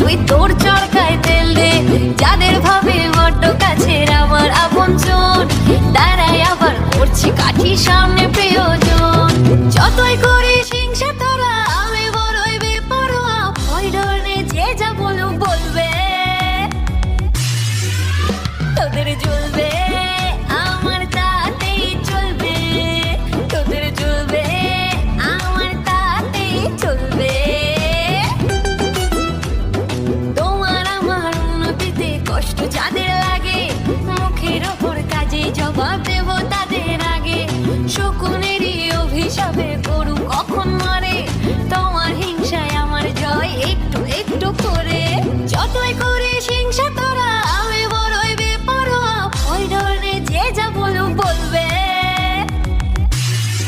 তুই তোর চরকায় তেল দে। যাদের ভাবে বড্ড কাছের আমার আপনজন, তারাই আবার করছে কাঠি সামনে প্রিয়জন। যতই করিস হিংসা তোরা, আমি বড়ই বেপরোয়া। ভয় ডর নেই, যে যা বলুক বলবে, তোদের জ্বলবে আমার তাতেই চলবে, তোদের জ্বলবে আমার তাতেই চলবে। তোমার আমার উন্নতিতে কষ্ট যাদের লাগে, মুখের ওপর কাজে জবাব দেব তাদের আগে। শকুনেরই অভিশাপে